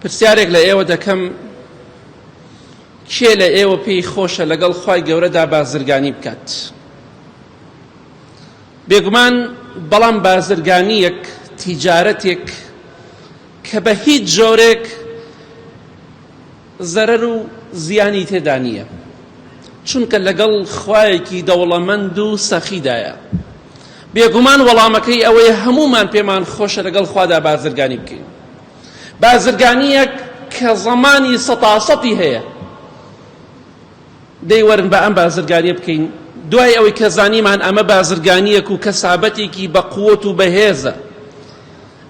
پرسیارێک لە ئێوە دەکەم کێ لە ئێوە پێی خۆشە لەگەڵ خوای گەورەدا بازرگانی بکات؟ بێگومان بەڵام بازرگانیەک تیجارەتێک کە بە هیچ جۆرێک زەرەر و زیانی تێدا نییە، چونکە لەگەڵ خوایەکی دەوڵەمەند و سەخیدایە. بێگومان وەڵامەکەی ئەوەیە هەمومان پێمان خۆشە لەگەڵ خوادا بازرگانی بکەین. بازرگانیەک کە زەمانی سەتاسەتی هەیە، دەیوەرن بە ئەم بازرگانیە بکەین، دوای ئەوەی کە زانیمان ئەمە بازرگانیەک و کەسابەتێکی بە قووەت و بەهێزە،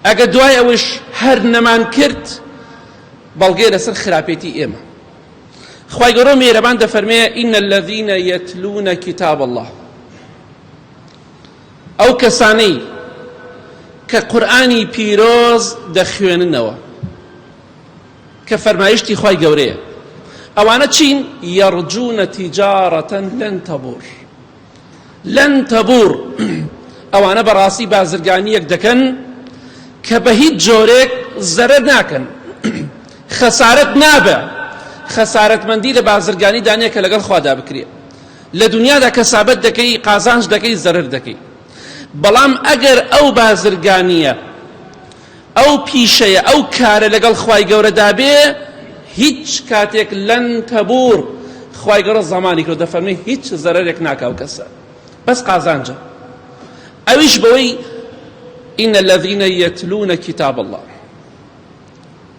ئەگە دوای ئەوش هەر نەمان کرد بەڵگەی لەسەر خراپێتی ئێمە. خوای گەورە میهرەبان دەفەرمێ ئین الذین یەتلون کتاب الله، ئەو کەسانەی کە قورئانی پیرۆز دەخوێننەوە کە فەرمایشتی خوای گەورەیە، ئەوانە چین؟ یەرجون تیجارەتەن لەن تەبور، لەن تەبور. ئەوانە بەڕاستی بازرگانیەک دەکەن کە بە هیچ جۆرێک زەرەر ناکەن، خەسارەت نابە. خەسارەتمەندی لە بازرگانی دانیە کە لەگەڵ خوادا بکرێ. لە دنیادا کەسابەت دەکەی، قازانج دەکەی، زەرەر دەکەی. بەڵام ئەگەر ئەو بازرگانیە، ئەو پیشەیە، ئەو کارە لەگەڵ خوای گەورەدا بێ، هیچ کاتێک لەن تەبور، خوای گەورە زەمانی کردو دەفەرمێ هیچ زەرەرێک ناکاو کەسە، بەس قازانجە. ئەویش بەوەی ئین الذین یەتلون کتاب الله،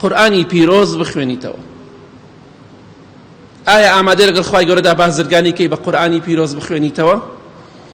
قورئانی پیرۆز بخوێنیتەوە. ئایا ئامادە لەگەڵ خوای گەورەدا بازرگانی کەی بە قورئانی پیرۆز بخوێنیتەوە؟